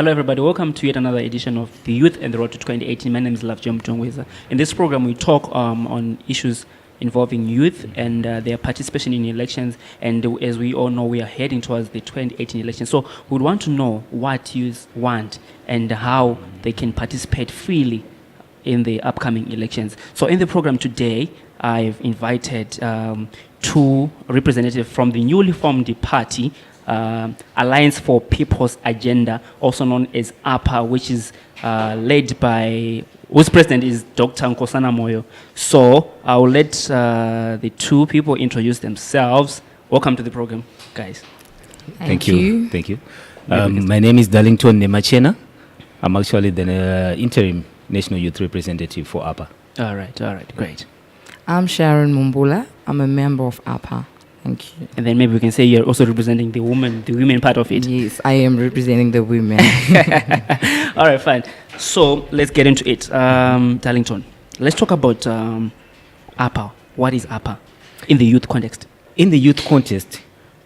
Hello everybody, welcome to yet another edition of The Youth and the Road to 2018. My name is Lovejoy Mutongwiza. In this program we talk on issues involving youth and their participation in elections, and as we all know, we are heading towards the 2018 elections. So we would want to know what youth want and how they can participate freely in the upcoming elections. So in the program today, I've invited two representatives from the newly formed party, Alliance for People's Agenda, also known as Appa, which is led by, whose president is Dr. Nkosana Moyo. So I'll let the two people introduce themselves. Welcome to the program, guys. Thank you. My name is Darlington Nemachena. I'm actually the interim National Youth Representative for Appa. All right, great. I'm Sharon Mumbula. I'm a member of Appa. Thank you. And then maybe we can say you're also representing the women part of it. Yes, I am representing the women. All right, fine. So let's get into it. Darlington, let's talk about Appa. What is Appa in the youth context? In the youth context,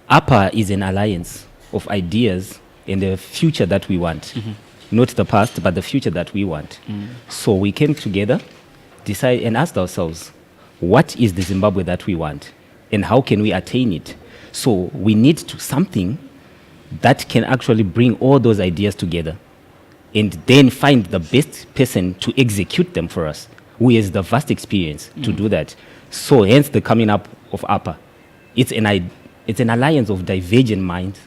Appa is an alliance of ideas and the future that we want. Not the past, but the future that we want. So we came together, decide and asked ourselves, what is the Zimbabwe that we want? And how can we attain it? So we need something that can actually bring all those ideas together and then find the best person to execute them for us, who has the vast experience to do that. So hence the coming up of Appa. It's an alliance of divergent minds,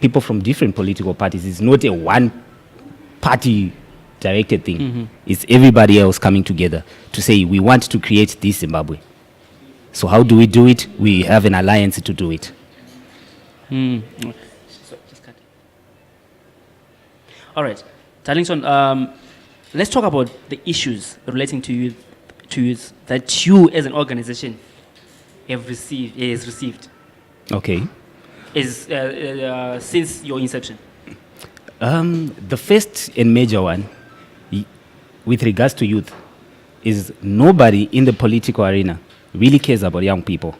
people from different political parties. It's not a one-party directed thing. It's everybody else coming together to say we want to create this Zimbabwe. So how do we do it? We have an alliance to do it. So just cut. All right, Darlington, let's talk about the issues relating to youth that you as an organization have received. Okay. Since your inception. The first and major one, with regards to youth, is nobody in the political arena really cares about young people.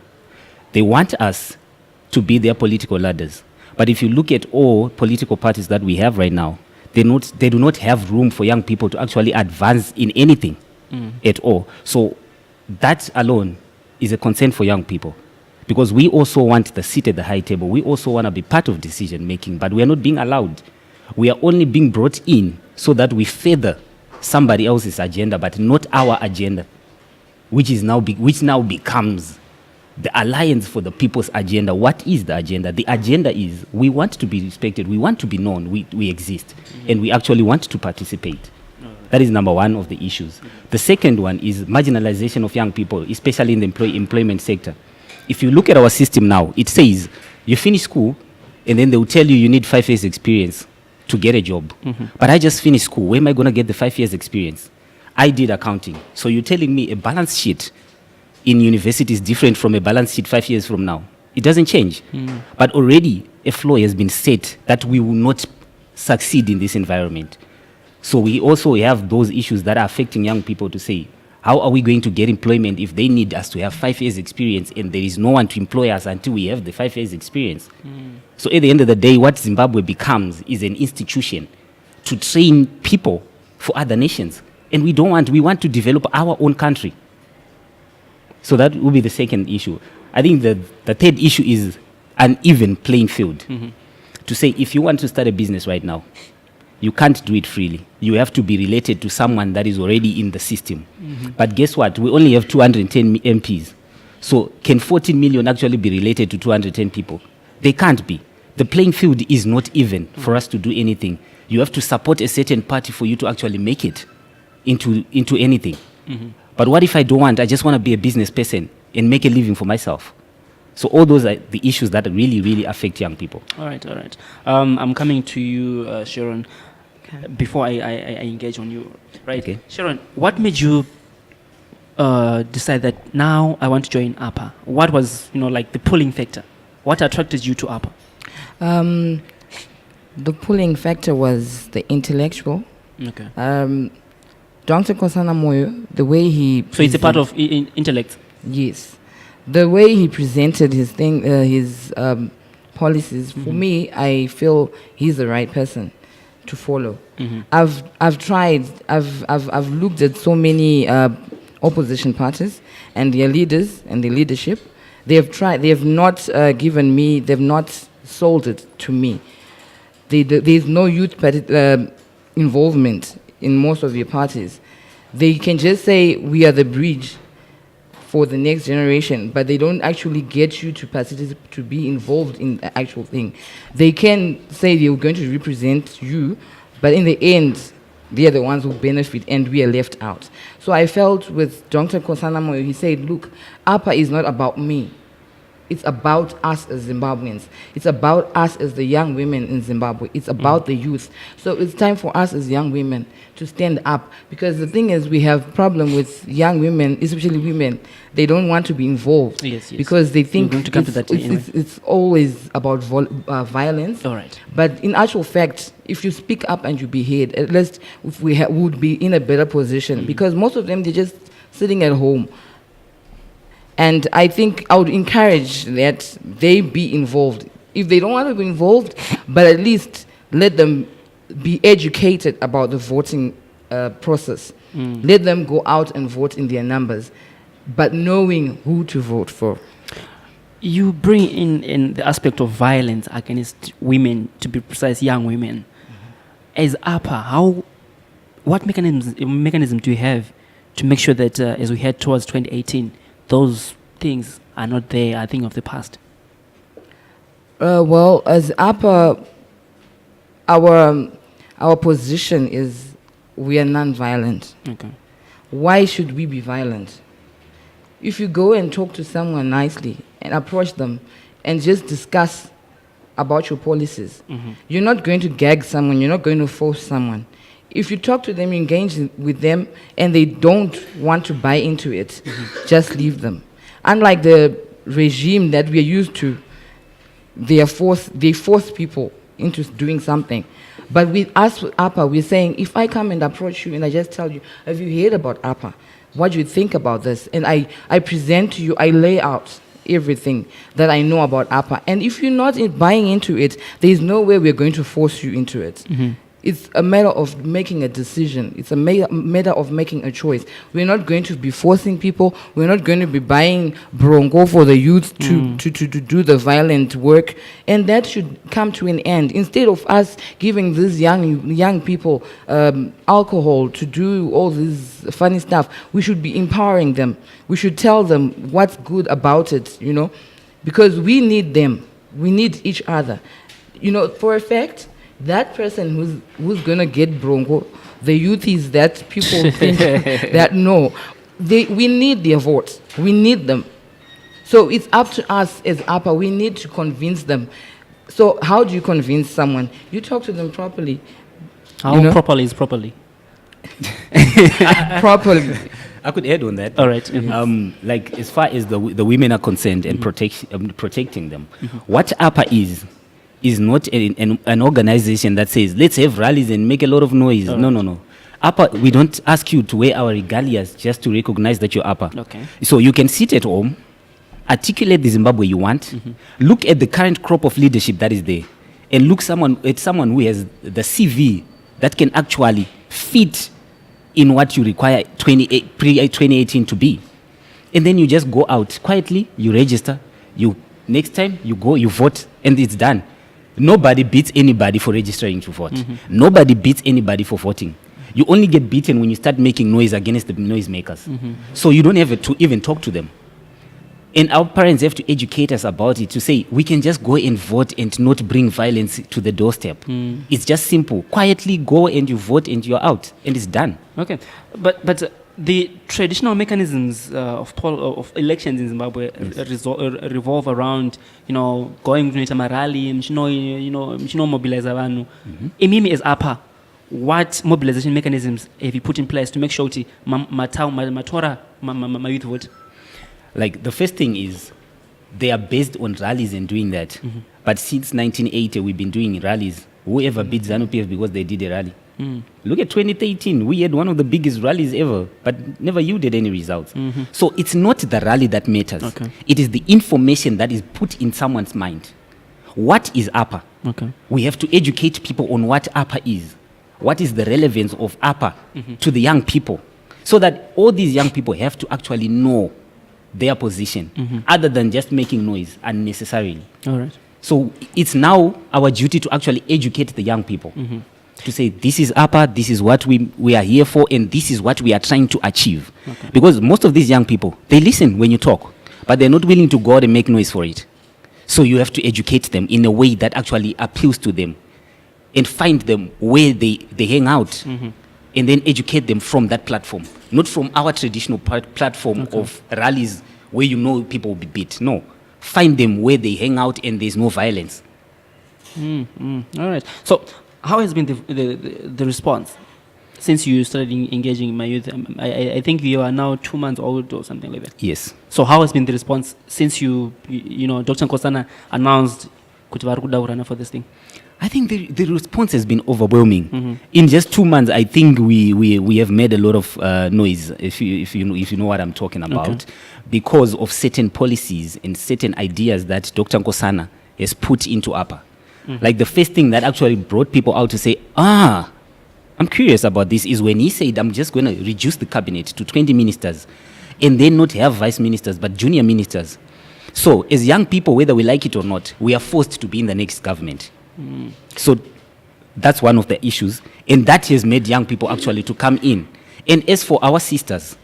They want us to be their political ladders. But if you look at all political parties that we have right now, they do not have room for young people to actually advance in anything at all. So that alone is a concern for young people. Because we also want the seat at the high table. We also want to be part of decision making, but we are not being allowed. We are only being brought in so that we further somebody else's agenda, but not our agenda, which now becomes the alliance for the people's agenda. What is the agenda? The agenda is we want to be respected, we want to be known, we exist, and we actually want to participate. That is number one of the issues. The second one is marginalization of young people, especially in the employment sector. If you look at our system now, it says you finish school, and then they will tell you need 5 years experience to get a job. But I just finished school. Where am I going to get the 5 years experience? I did accounting. So you're telling me a balance sheet in university is different from a balance sheet 5 years from now. It doesn't change. But already a floor has been set that we will not succeed in this environment. So we also have those issues that are affecting young people to say, how are we going to get employment if they need us to have 5 years experience and there is no one to employ us until we have the 5 years experience? So at the end of the day, what Zimbabwe becomes is an institution to train people for other nations. And we want to develop our own country. So that will be the second issue. I think the third issue is an even playing field. To say if you want to start a business right now, you can't do it freely. You have to be related to someone that is already in the system. But guess what? We only have 210 MPs. So can 14 million actually be related to 210 people? They can't be. The playing field is not even for us to do anything. You have to support a certain party for you to actually make it into anything. But what if I don't want? I just want to be a business person and make a living for myself. So all those are the issues that really, really affect young people. All right. I'm coming to you, Sharon, before I engage on you. Right. Okay. Sharon, what made you decide that now I want to join Appa? What was, the pulling factor? What attracted you to Appa? The pulling factor was the intellectual. Okay. Dr. Nkosana Moyo, the way he... So it's a part of intellect? Yes. The way he presented his policies, for me, I feel he's the right person to follow. I've tried. I've looked at so many opposition parties and their leaders and their leadership. They have tried. They have not given me. They've not sold it to me. There's no youth involvement in most of your parties. They can just say we are the bridge for the next generation, but they don't actually get you to participate, to be involved in the actual thing. They can say they're going to represent you, but in the end, they are the ones who benefit and we are left out. So I felt with Dr. Kosana Moyo, he said, look, Appa is not about me. It's about us as Zimbabweans. It's about us as the young women in Zimbabwe. It's about the youth. So it's time for us as young women to stand up. Because the thing is, we have problem with young women, especially women. They don't want to be involved. Yes. Because they think We're going to come to that anyway. it's always about violence. All right. But in actual fact, if you speak up and you be heard, at least if we would be in a better position. Because most of them, they're just sitting at home. And I think I would encourage that they be involved. If they don't want to be involved, but at least let them be educated about the voting process. Let them go out and vote in their numbers, but knowing who to vote for. You bring in the aspect of violence against women, to be precise, young women. As Appa, what mechanism do you have to make sure that as we head towards 2018, those things are not there, I think, of the past? Well, as Appa, our position is we are non-violent. Okay. Why should we be violent? If you go and talk to someone nicely and approach them and just discuss about your policies, you're not going to gag someone, you're not going to force someone. If you talk to them, engage with them, and they don't want to buy into it, just leave them. Unlike the regime that we are used to, they force people into doing something. But with us, Appa, we're saying, if I come and approach you and I just tell you, have you heard about Appa? What do you think about this? And I present to you, I lay out everything that I know about Appa. And if you're not buying into it, there's no way we're going to force you into it. It's a matter of making a decision. It's a matter of making a choice. We're not going to be forcing people. We're not going to be buying bronco for the youth to do the violent work. And that should come to an end. Instead of us giving these young people alcohol to do all this funny stuff, we should be empowering them. We should tell them what's good about it, because we need them. We need each other. For a fact, that person who's going to get bronco, the youth is that people think that no, we need their votes. We need them. So it's up to us as Appa. We need to convince them. So how do you convince someone? You talk to them properly. How properly is properly? Properly. I could add on that. All right. Like as far as the women are concerned and protecting them, what Appa is not an organization that says, let's have rallies and make a lot of noise. No. Appa, we don't ask you to wear our regalias just to recognize that you're Appa. Okay. So you can sit at home, articulate the Zimbabwe you want, look at the current crop of leadership that is there, and look at someone who has the CV that can actually fit in what you require pre-2018 to be. And then you just go out quietly, you register, next time you go, you vote, and it's done. Nobody beats anybody for registering to vote. Nobody beats anybody for voting. You only get beaten when you start making noise against the noisemakers. So you don't have to even talk to them. And our parents have to educate us about it, to say we can just go and vote and not bring violence to the doorstep. It's just simple. Quietly go and you vote and you're out, and it's done. Okay, but the traditional mechanisms of elections in Zimbabwe revolve around, going to a rally, mobilize abantu. Imimi as Appa, what mobilization mechanisms have you put in place to make sure that my youth vote? Like, the first thing is, they are based on rallies and doing that. But since 1980, we've been doing rallies. Whoever beat Zanu-PF because they did a rally? Look at 2013. We had one of the biggest rallies ever, but never yielded any results. So it's not the rally that matters. Okay. It is the information that is put in someone's mind. What is Appa? Okay. We have to educate people on what Appa is. what is the relevance of Appa to the young people, so that all these young people have to actually know their position, other than just making noise unnecessarily. All right. So it's now our duty to actually educate the young people, to say, this is Appa, this is what we are here for, and this is what we are trying to achieve. Okay. Because most of these young people, they listen when you talk, but they're not willing to go out and make noise for it. So you have to educate them in a way that actually appeals to them, and find them where they hang out, and then educate them from that platform, not from our traditional platform of rallies where people will be beat. No, find them where they hang out and there's no violence. All right. So, how has been the response since you started engaging in my youth? I think you are now 2 months old or something like that. Yes. So, how has been the response since you Dr. Nkosana announced kuti vari kuda kurana for this thing? I think the response has been overwhelming. In just 2 months, I think we have made a lot of noise, if you know what I'm talking about, because of certain policies and certain ideas that Dr. Nkosana has put into Appa. Like the first thing that actually brought people out to say, I'm curious about this, is when he said, I'm just going to reduce the cabinet to 20 ministers and then not have vice ministers but junior ministers. So as young people, whether we like it or not, we are forced to be in the next government. So that's one of the issues, and that has made young people actually to come in. And as for our sisters,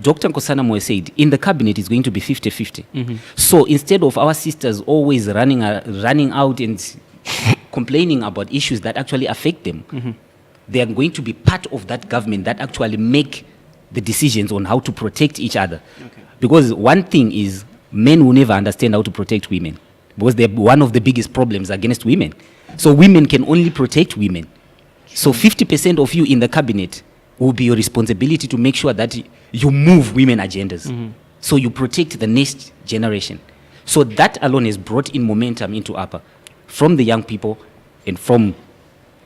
Dr. Nkosana Moe said in the cabinet is going to be 50-50. So instead of our sisters always running out and complaining about issues that actually affect them, they are going to be part of that government that actually make the decisions on how to protect each other. Because one thing is, men will never understand how to protect women, because they're one of the biggest problems against women. So women can only protect women. So 50% of you in the cabinet will be your responsibility to make sure that you move women agendas. So you protect the next generation. So that alone has brought in momentum into Appa from the young people and from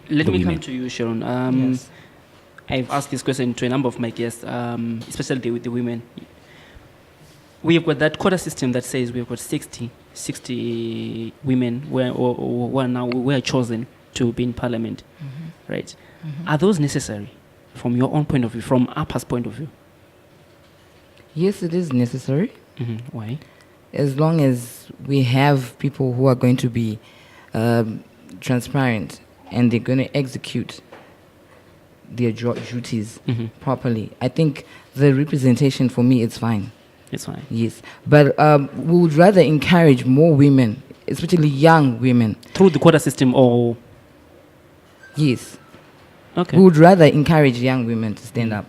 Let the me women. come to you, Sharon. Yes. I've asked this question to a number of my guests, especially with the women. We've got that quota system that says we've got 60 women who are chosen to be in parliament, right? Are those necessary from your own point of view, from Appa's point of view? Yes, it is necessary, Why? as long as we have people who are going to be transparent and they're going to execute their duties properly. I think the representation for me is fine. It's fine. Yes, but we would rather encourage more women, especially young women. Through the quota system or... Yes, Okay. we would rather encourage young women to stand up.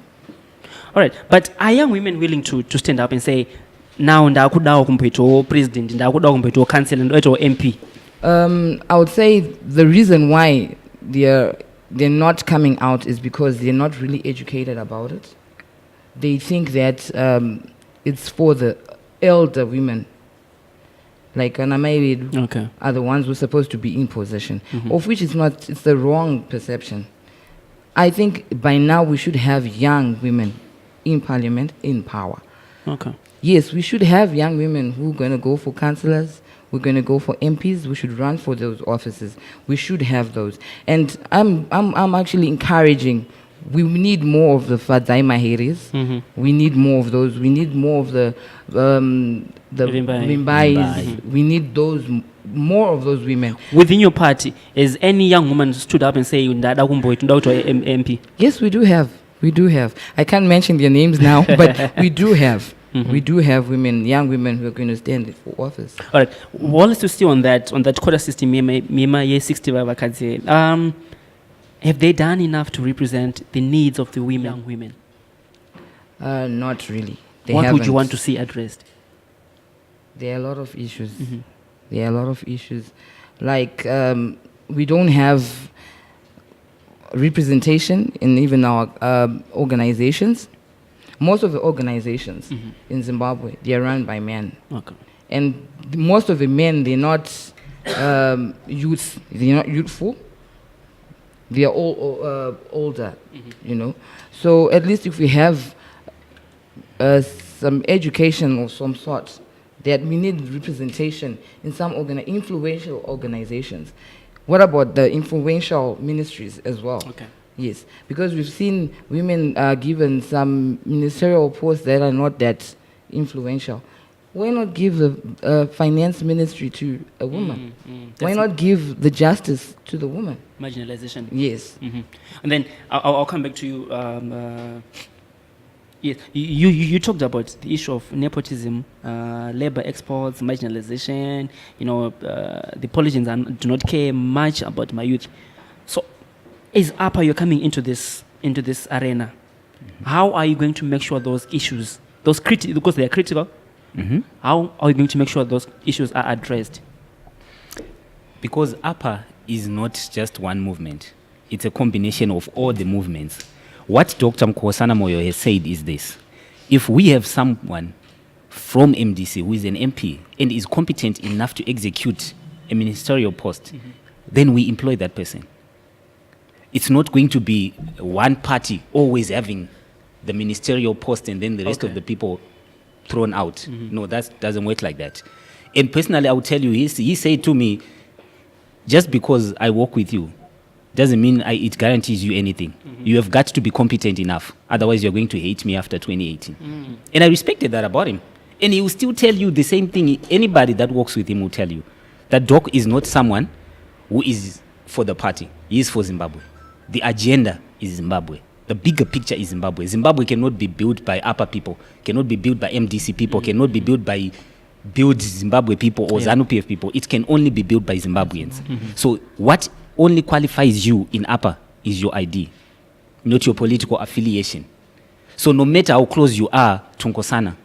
All right. But are young women willing to stand up and say, now ndakudawo kumpeto president, ndakudawo kumpeto councillor, or MP? I would say the reason why they're not coming out is because they're not really educated about it. They think that it's for the elder women, like unmarried, Okay. are the ones who are supposed to be in position, of which it's not. It's the wrong perception. I think by now we should have young women in parliament, in power. Okay. Yes, we should have young women who are going to go for councillors, we're going to go for MPs, we should run for those offices. We should have those. And I'm actually encouraging, we need more of the Fadzai Maheris. We need more of those. We need more of the Vimbais. We need more of those women. Within your party, has any young woman stood up and say, "Ndada kumboy tunda to MP"? Yes, we do have. We do have. I can't mention their names now, but we do have. We do have women, young women who are going to stand for office. All right. While to still on that quota system, Mima 60 have they done enough to represent the needs of the young women? Not really. They What would you haven't. want to see addressed? There are a lot of issues. There are a lot of issues. Like, we don't have representation in even our organizations. Most of the organizations in Zimbabwe, they are run by men. Okay. And most of the men, they're not youth. They're not youthful. They are all older, you know. So at least if we have some education of some sort, that we need representation in some influential organizations, What about the influential ministries as well? Okay. Yes, because we've seen women given some ministerial posts that are not that influential. Why not give the finance ministry to a woman? Why not give the justice to the woman? Marginalization. Yes. And then I'll come back to you. Yes, you talked about the issue of nepotism, labor exports, marginalization. The politicians do not care much about my youth. So, as Appa, you're coming into this arena. How are you going to make sure those issues, because they are critical? How are you going to make sure those issues are addressed? Because Appa is not just one movement. It's a combination of all the movements. What Dr. Nkosana Moyo has said is this. If we have someone from MDC who is an MP and is competent enough to execute a ministerial post, then we employ that person. It's not going to be one party always having the ministerial post and then the rest of the people thrown out. No, that doesn't work like that. And personally, I will tell you, he said to me, just because I work with you doesn't mean it guarantees you anything. You have got to be competent enough. Otherwise, you're going to hate me after 2018. And I respected that about him. And he will still tell you the same thing. Anybody that works with him will tell you that Doc is not someone who is for the party. He is for Zimbabwe. The agenda is Zimbabwe. The bigger picture is Zimbabwe. Zimbabwe cannot be built by Appa people, cannot be built by MDC people, cannot be built by Zimbabwe people or Zanu-PF people. It can only be built by Zimbabweans. So what only qualifies you in Appa is your ID, not your political affiliation. So no matter how close you are to Nkosana,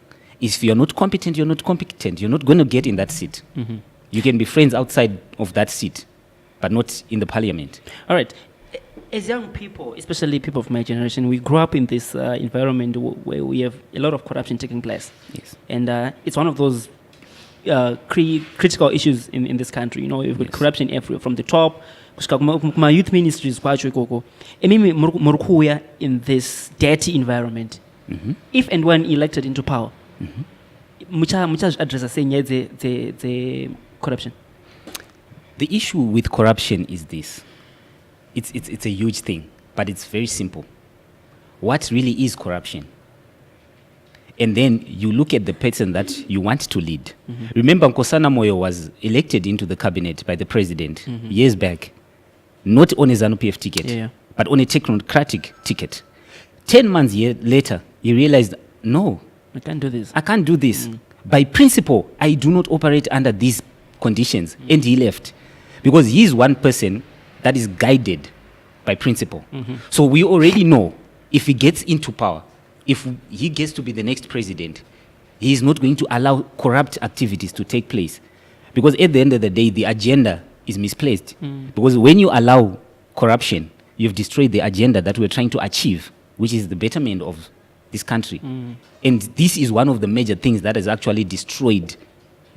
if you're not competent, you're not competent. You're not going to get in that seat. You can be friends outside of that seat, but not in the parliament. All right. As young people, especially people of my generation, we grew up in this environment where we have a lot of corruption taking place. Yes. And it's one of those critical issues in this country. You've got corruption everywhere, from the top. My youth ministries, in this dirty environment. If and when elected into power, much address saying the corruption. The issue with corruption is this. It's a huge thing, but it's very simple. What really is corruption? And then you look at the person that you want to lead. Remember, Nkosana Moyo was elected into the cabinet by the president years back, not on a Zanu-PF ticket, but on a technocratic ticket. 10 months later, he realized, no, I can't do this. I can't do this. By principle, I do not operate under these conditions. And he left. Because he is one person that is guided by principle. So we already know if he gets into power, if he gets to be the next president, he is not going to allow corrupt activities to take place. Because at the end of the day, the agenda is misplaced. Because when you allow corruption, you've destroyed the agenda that we're trying to achieve, which is the betterment of this country. And this is one of the major things that has actually destroyed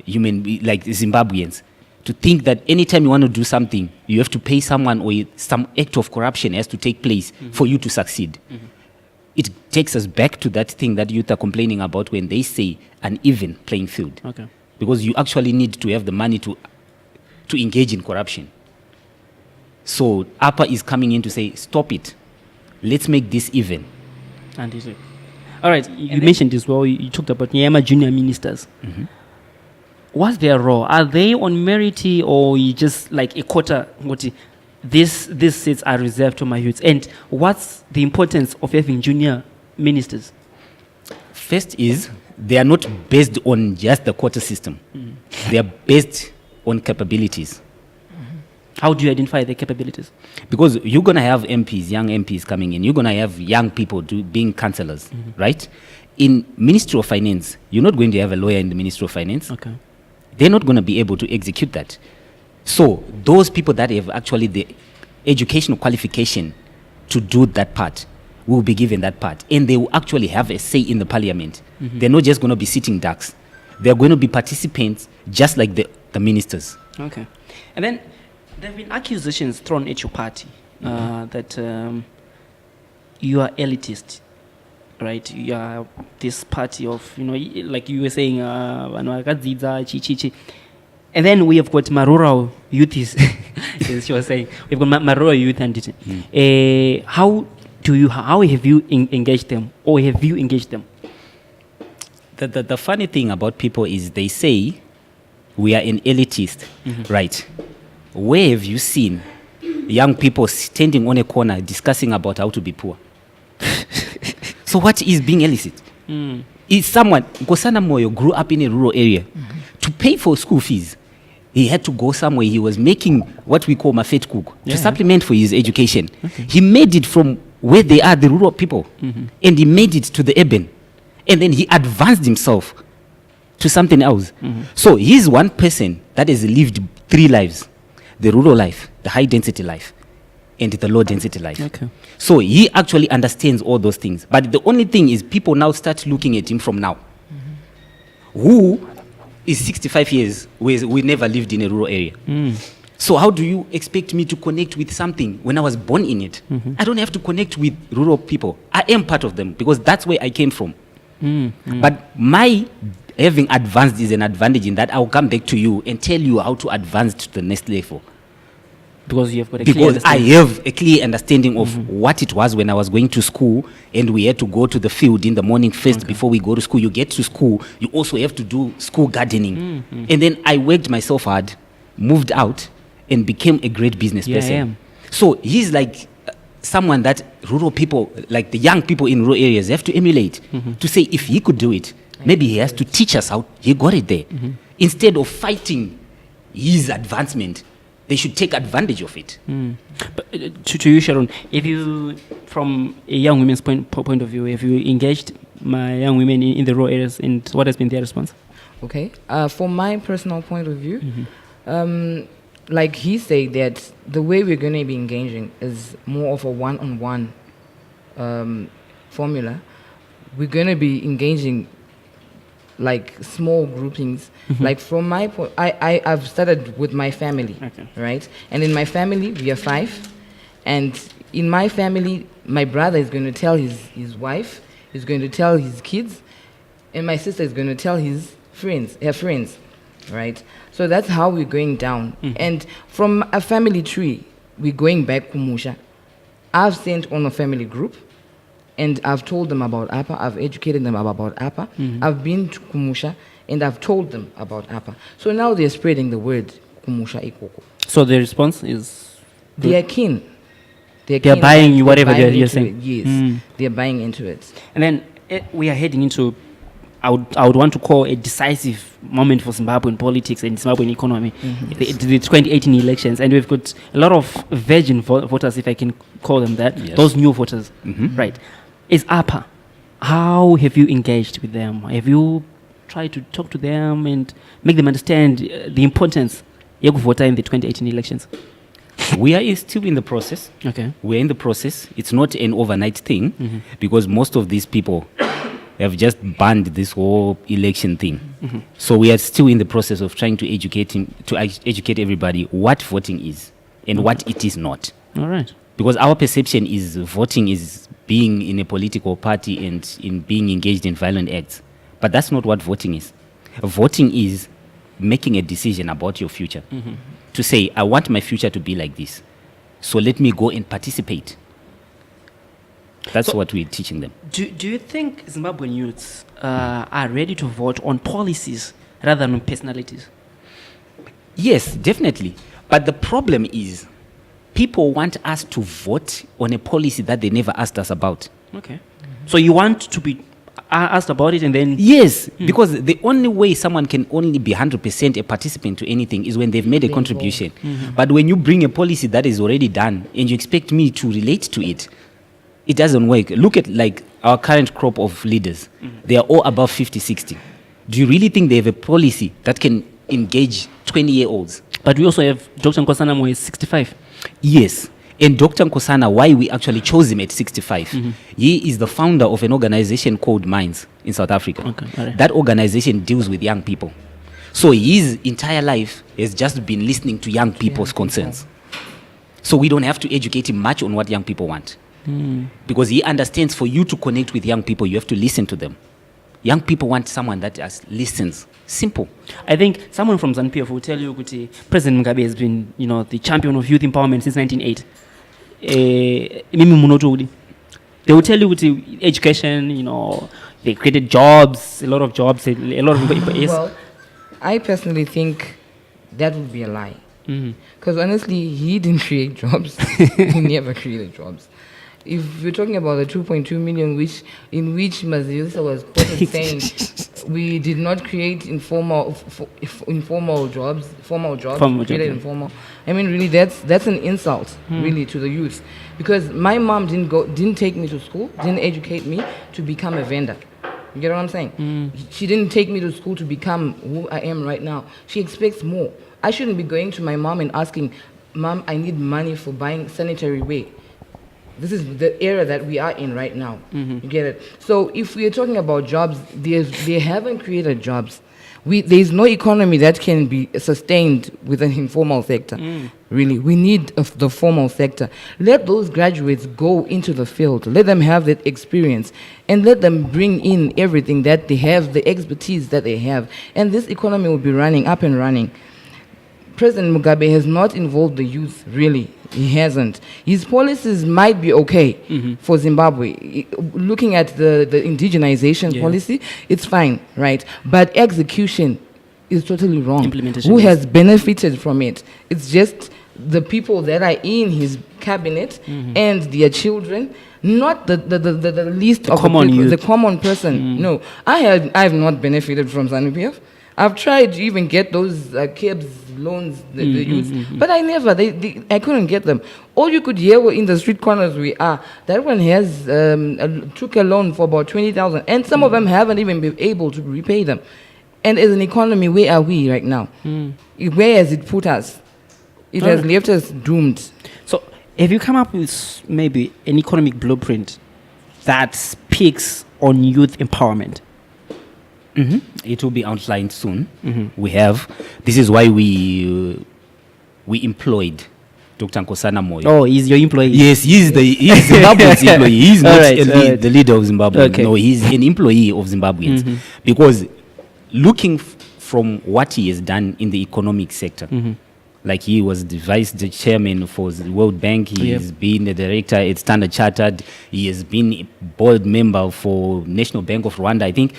like Zimbabweans. To think that anytime you want to do something, you have to pay someone or some act of corruption has to take place for you to succeed. It takes us back to that thing that youth are complaining about when they say an even playing field. Okay. Because you actually need to have the money to engage in corruption. So Appa is coming in to say, stop it. Let's make this even. And is it? All right, you mentioned this well. You talked about Nyama junior ministers. What's their role? Are they on merit or you just like a quota? These seats are reserved to my youth. And what's the importance of having junior ministers? First is they are not based on just the quota system. They are based on capabilities. How do you identify the capabilities? Because you're going to have MPs, young MPs coming in. You're going to have young people being councillors, right? In Ministry of Finance, you're not going to have a lawyer in the Ministry of Finance. Okay. They're not going to be able to execute that. So those people that have actually the educational qualification to do that part will be given that part. And they will actually have a say in the parliament. They're not just going to be sitting ducks. They're going to be participants just like the ministers. Okay. And then there have been accusations thrown at your party that you are elitist. Right, you are this party of, like you were saying, and then we have got Marura youths As she was saying, we've got Maroa youth and how have you engaged them, or have you engaged them? The funny thing about people is they say we are an elitist, right? Where have you seen young people standing on a corner discussing about how to be poor? So what is being illicit? Is someone, Nkosana Moyo grew up in a rural area. To pay for school fees, he had to go somewhere. He was making what we call mafet cook to supplement for his education. He made it from where they are, the rural people, and he made it to the urban. And then he advanced himself to something else. So he's one person that has lived 3 lives: the rural life, the high density life, and the low density life. Okay. So he actually understands all those things. But the only thing is people now start looking at him from now. Who is 65 years, we never lived in a rural area. So how do you expect me to connect with something when I was born in it? I don't have to connect with rural people. I am part of them because that's where I came from. But my having advanced is an advantage in that I'll come back to you and tell you how to advance to the next level. Because you have got a clear Because I understanding. have a clear understanding of what it was when I was going to school, and we had to go to the field in the morning first before we go to school. You get to school, you also have to do school gardening. And then I worked myself hard, moved out, and became a great business Yeah, I person. am. So he's like someone that rural people, like the young people in rural areas, have to emulate to say if he could do it, maybe he has to teach us how he got it there. Instead of fighting his advancement, they should take advantage of it. But to you, Sharon, if you, from a young woman's point of view, have you engaged my young women in the rural areas, and what has been their response? Okay. From my personal point of view, like he said, that the way we're going to be engaging is more of a one-on-one formula. We're going to be engaging like small groupings. Like from my point, I've started with my family, right? And in my family, we are 5. And in my family, my brother is going to tell his wife, he's going to tell his kids, and my sister is going to tell her friends, right? So that's how we're going down. And from a family tree, we're going back to Musha. I've sent on a family group, and I've told them about Appa. I've educated them about Appa. I've been to Kumusha, and I've told them about Appa. So now they're spreading the word Kumusha Ikoko. So the response is They are keen. They're buying they're whatever buying you're into saying. it. Yes, they're buying into it. And then we are heading into, I would want to call a decisive moment for Zimbabwean politics and Zimbabwean economy, the 2018 elections. And we've got a lot of virgin voters, if I can call them that, those new voters, right? Is Appa, how have you engaged with them? Have you tried to talk to them and make them understand the importance of voting in the 2018 elections? We are still in the process. Okay. We're in the process. It's not an overnight thing because most of these people have just banned this whole election thing. So we are still in the process of trying to educate everybody what voting is and what it is not. All right. Because our perception is voting is being in a political party and in being engaged in violent acts. But that's not what voting is. Voting is making a decision about your future. To say, I want my future to be like this. So let me go and participate. That's what we're teaching them. Do you think Zimbabwean youths are ready to vote on policies rather than on personalities? Yes, definitely. But the problem is, people want us to vote on a policy that they never asked us about. Okay. So you want to be asked about it and then... Yes, because the only way someone can only be 100% a participant to anything is when they've made a contribution. But when you bring a policy that is already done and you expect me to relate to it, it doesn't work. Look at like our current crop of leaders. They are all above 50, 60. Do you really think they have a policy that can engage 20-year-olds? But we also have Dr. Nkosana who is 65. Yes. And Dr. Nkosana, why we actually chose him at 65, he is the founder of an organization called Minds in South Africa. Okay, all right. That organization deals with young people. So his entire life has just been listening to young people's concerns. So we don't have to educate him much on what young people want. Because he understands for you to connect with young people, you have to listen to them. Young people want someone that just listens. Simple. I think someone from Zanu-PF will tell you that President Mugabe has been, the champion of youth empowerment since 1908. They will tell you that education, they created jobs, a lot of jobs, a lot of yes. Well, I personally think that would be a lie. Because honestly, he didn't create jobs. He never created jobs. If you're talking about the 2.2 million, in which Maziosa was quoted saying we did not create informal jobs, we created informal. I mean, really, that's an insult, really, to the youth. Because my mom didn't take me to school, didn't educate me to become a vendor. You get what I'm saying? She didn't take me to school to become who I am right now. She expects more. I shouldn't be going to my mom and asking, Mom, I need money for buying sanitary ware. This is the era that we are in right now. You get it? So if we are talking about jobs, they haven't created jobs. There's no economy that can be sustained with an informal sector. Really, we need the formal sector. Let those graduates go into the field. Let them have that experience, and let them bring in everything that they have, the expertise that they have, and this economy will be running up and running. President Mugabe has not involved the youth, really. He hasn't. His policies might be okay for Zimbabwe. Looking at the indigenization policy, it's fine, right? But execution is totally wrong. Implementation. Who has benefited from it? It's just the people that are in his cabinet and their children, not the least of common the people, youth. the common person. No, I have not benefited from Zanu-PF. I've tried to even get those KEBS loans, the youth, but I never, I couldn't get them. All you could hear were in the street corners we are. That one has took a loan for about 20,000, and some of them haven't even been able to repay them. And as an economy, where are we right now? Where has it put us? It has left us doomed. So, have you come up with maybe an economic blueprint that speaks on youth empowerment? It will be outlined soon. This is why we employed Dr. Nkosana Moyo. Oh, he's your employee? Yes, he's Zimbabwe's employee. He's not the leader of Zimbabwe. Okay. No, he's an employee of Zimbabweans. Because looking from what he has done in the economic sector, like he was the vice chairman for the World Bank, he has been the director at Standard Chartered, he has been a board member for National Bank of Rwanda. I think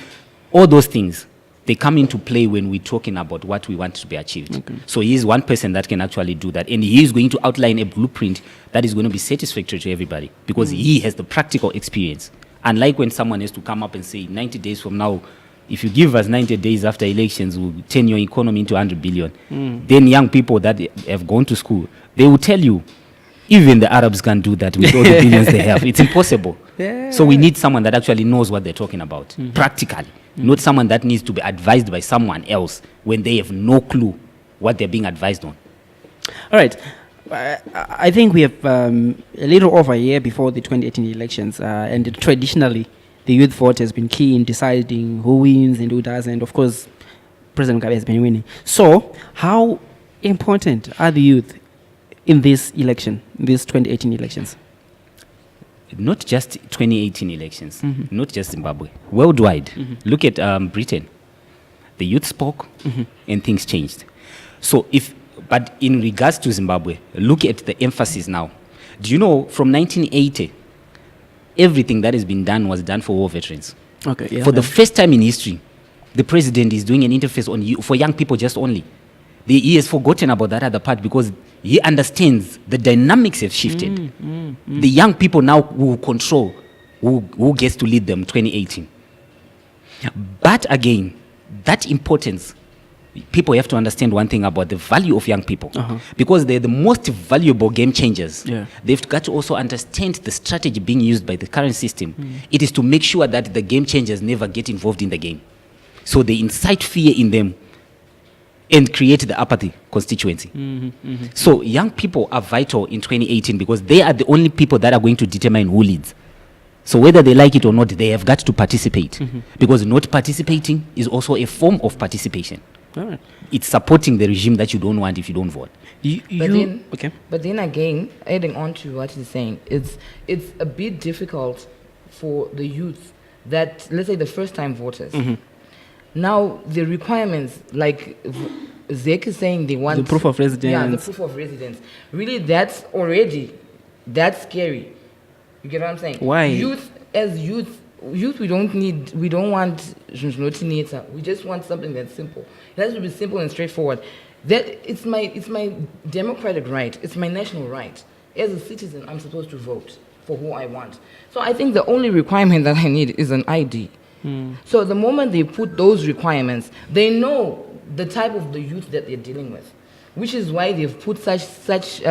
all those things, they come into play when we're talking about what we want to be achieved. So he is one person that can actually do that. And he is going to outline a blueprint that is going to be satisfactory to everybody because he has the practical experience. Unlike when someone has to come up and say, 90 days from now, if you give us 90 days after elections, we'll turn your economy into 100 billion. Then young people that have gone to school, they will tell you, even the Arabs can't do that with all the billions they have. It's impossible. So we need someone that actually knows what they're talking about, practically. Not someone that needs to be advised by someone else when they have no clue what they're being advised on. All right. I think we have a little over a year before the 2018 elections, and traditionally, the youth vote has been key in deciding who wins and who doesn't. Of course, President Mugabe has been winning. So, how important are the youth in this election, these 2018 elections? Not just 2018 elections, not just Zimbabwe, worldwide. Look at Britain. The youth spoke and things changed. So but in regards to Zimbabwe, look at the emphasis now. Do you know from 1980, everything that has been done was done for war veterans. Okay. Yeah, for the first time in history, the president is doing an interface for young people just only. He has forgotten about that other part because he understands the dynamics have shifted. The young people now will control who gets to lead them 2018. But again, that importance, people have to understand one thing about the value of young people. Because they're the most valuable game changers. They've got to also understand the strategy being used by the current system. It is to make sure that the game changers never get involved in the game. So they incite fear in them and create the apathy constituency. So young people are vital in 2018 because they are the only people that are going to determine who leads. So whether they like it or not, they have got to participate. Because not participating is also a form of participation. Right. It's supporting the regime that you don't want if you don't vote. But then again, adding on to what he's saying, it's a bit difficult for the youth that, let's say, the first-time voters. Now, the requirements, like Zek is saying they want... The proof of residence. Yeah, the proof of residence. Really, that's scary. You get what I'm saying? Why? Youth, we don't want... We just want something that's simple. It has to be simple and straightforward. That it's my democratic right. It's my national right. As a citizen, I'm supposed to vote for who I want. So I think the only requirement that I need is an ID. So the moment they put those requirements, they know the type of the youth that they're dealing with, which is why they've put such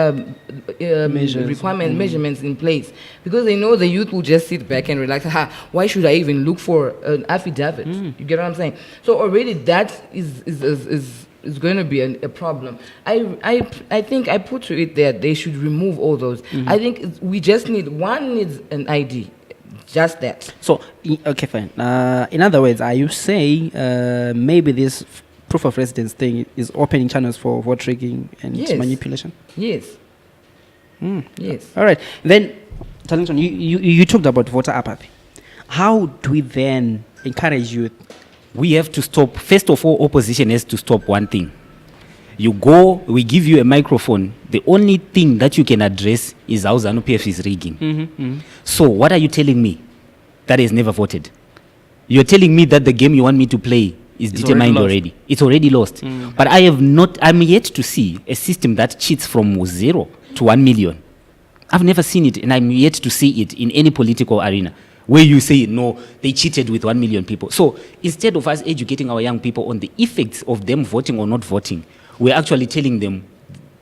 measurements in place, because they know the youth will just sit back and relax. Why should I even look for an affidavit? You get what I'm saying? So already that is going to be a problem. I think I put to it that they should remove all those. I think we just needs an ID. Just that. So, okay, fine. In other words, are you saying maybe this proof of residence thing is opening channels for vote rigging and manipulation? Yes. Yes. All right. Then, Talington, you talked about voter apathy. How do we then encourage youth? We have to stop. First of all, opposition has to stop one thing. You go, we give you a microphone. The only thing that you can address is how Zanu-PF is rigging. So what are you telling me? That has never voted. You're telling me that the game you want me to play is determined already. It's already lost. But I'm yet to see a system that cheats from 0 to 1 million. I've never seen it, and I'm yet to see it in any political arena where you say, no, they cheated with 1 million people. So instead of us educating our young people on the effects of them voting or not voting, we're actually telling them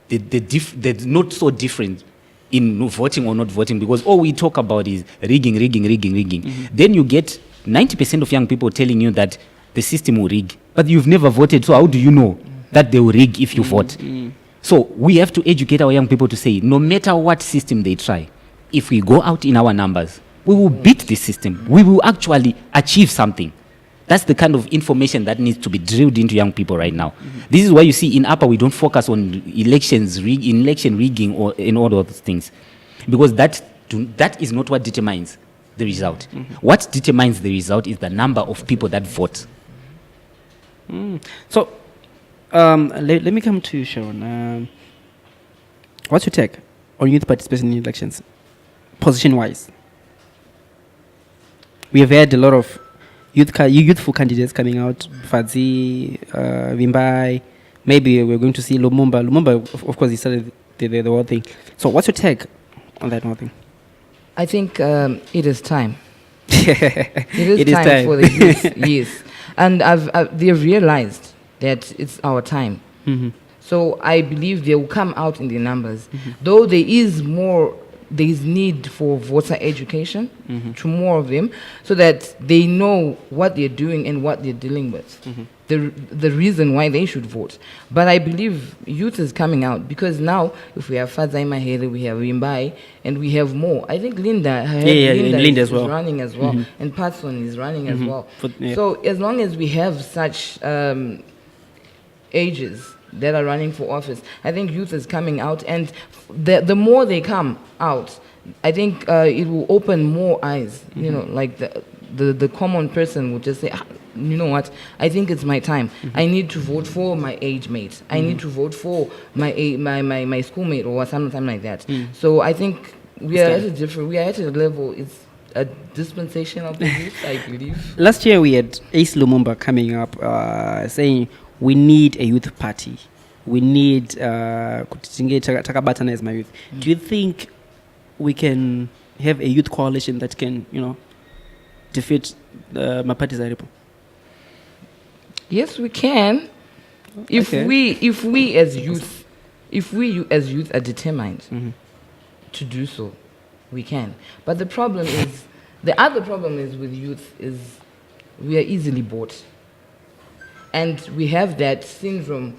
they're not so different in voting or not voting, because all we talk about is rigging. Then you get 90% of young people telling you that the system will rig, but you've never voted, so how do you know that they will rig if you vote? So we have to educate our young people to say, no matter what system they try, if we go out in our numbers, we will beat the system. We will actually achieve something. That's the kind of information that needs to be drilled into young people right now. This is why you see in Appa we don't focus on election rigging or in all those things, because that is not what determines the result. What determines the result is the number of people that vote. So let me come to you, Sharon. What's your take on youth participation in elections, position-wise? We have had a lot of youthful candidates coming out, Fadzi, Vimbai. Maybe we're going to see Lumumba. Lumumba, of course, he started the whole thing. So what's your take on that whole thing? I think it is time. It is time for the youth, yes. And they've realized that it's our time. So I believe they will come out in the numbers. Though there is need for voter education to more of them, so that they know what they're doing and what they're dealing with, the reason why they should vote. But I believe youth is coming out, because now if we have Fadzai Mahele, we have Rimbai, and we have more. I think Linda Linda is running as well, and Patson is running as well. So as long as we have such ages that are running for office, I think youth is coming out, and the more they come out, I think it will open more eyes. You know, like the common person would just say, you know what, I think it's my time. I need to vote for my age mate. I need to vote for my schoolmate or something like that. So I think we are at a level. It's a dispensation of the youth, I believe. Last year we had Ace Lumumba coming up saying we need a youth party. We need Takabatana as my youth. Do you think we can have a youth coalition that can, defeat Mapati Zaripo? Yes, we can. Okay. If we as youth are determined to do so, we can. But the other problem is with youth is we are easily bought. And we have that syndrome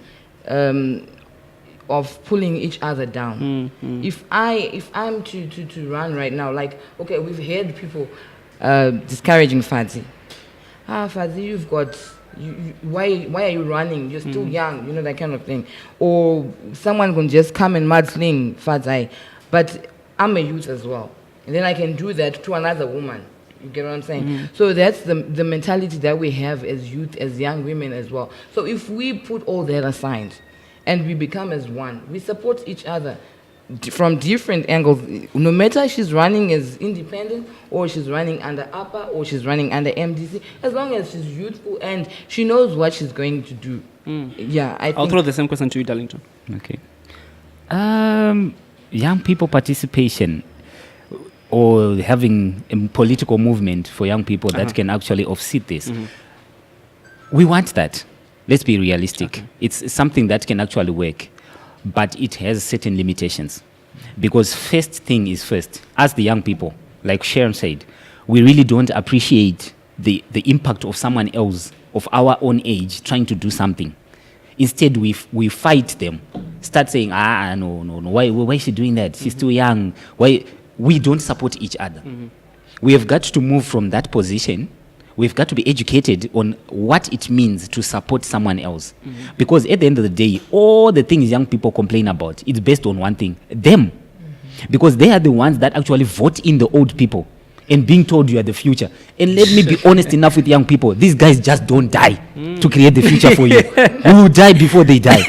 of pulling each other down. If I'm to run right now, like, okay, we've heard people discouraging Fadzi. Fadzi, you've got, why are you running? You're still young, that kind of thing. Or someone can just come and mudsling Fadzi. But I'm a youth as well. And then I can do that to another woman. You get what I'm saying? So that's the mentality that we have as youth, as young women as well. So if we put all that aside and we become as one, we support each other from different angles, no matter she's running as independent or she's running under Appa or she's running under MDC, as long as she's youthful and she knows what she's going to do. Yeah, I'll throw the same question to you, Darlington. Okay. Young people participation or having a political movement for young people that can actually offset this. We want that. Let's be realistic. Okay. It's something that can actually work, but it has certain limitations. Because first thing is first, as the young people, like Sharon said, we really don't appreciate the impact of someone else of our own age trying to do something. Instead, we fight them. Start saying, no. Why is she doing that? She's too young. Why? We don't support each other. We have got to move from that position. We've got to be educated on what it means to support someone else. Because at the end of the day, all the things young people complain about, it's based on one thing, them. Because they are the ones that actually vote in the old people and being told you are the future. And let me be honest enough with young people, these guys just don't die to create the future for you. We will die before they die.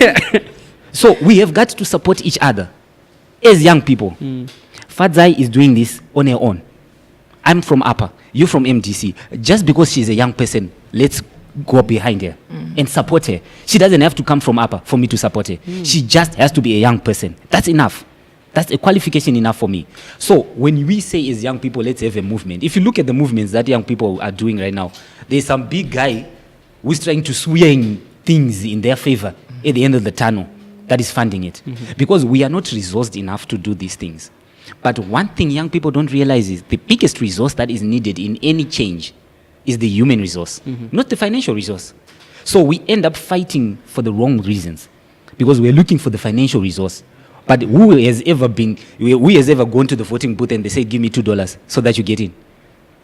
So we have got to support each other as young people. Fadzai is doing this on her own. I'm from Appa, you from MDC. Just because she's a young person, let's go behind her and support her. She doesn't have to come from Appa for me to support her. She just has to be a young person. That's enough. That's a qualification enough for me. So when we say as young people, let's have a movement. If you look at the movements that young people are doing right now, there's some big guy who's trying to swing things in their favor at the end of the tunnel that is funding it. Because we are not resourced enough to do these things. But one thing young people don't realize is the biggest resource that is needed in any change is the human resource, not the financial resource. So we end up fighting for the wrong reasons because we're looking for the financial resource. But who has ever gone to the voting booth and they say, give me $2 so that you get in?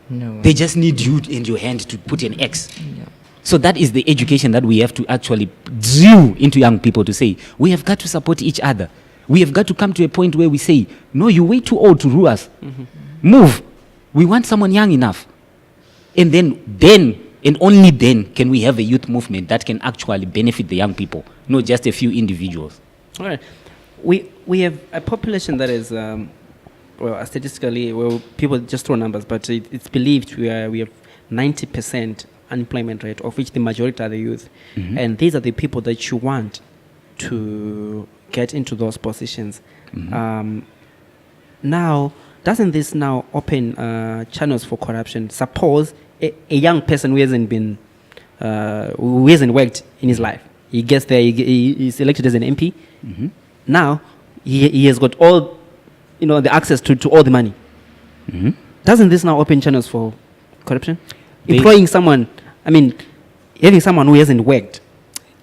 No. They just need you and your hand to put an X. Yeah. So that is the education that we have to actually drill into young people to say, we have got to support each other. We have got to come to a point where we say, no, you're way too old to rule us. Move. We want someone young enough. And then, and only then, can we have a youth movement that can actually benefit the young people, not just a few individuals. All right. We have a population that is, statistically, people just throw numbers, but it's believed we have 90% unemployment rate, of which the majority are the youth. And these are the people that you want to get into those positions. Now, doesn't this now open channels for corruption? Suppose a young person who hasn't worked in his life, he gets there, he's elected as an MP. Now, he has got all, the access to all the money. Doesn't this now open channels for corruption? Employing someone, having someone who hasn't worked.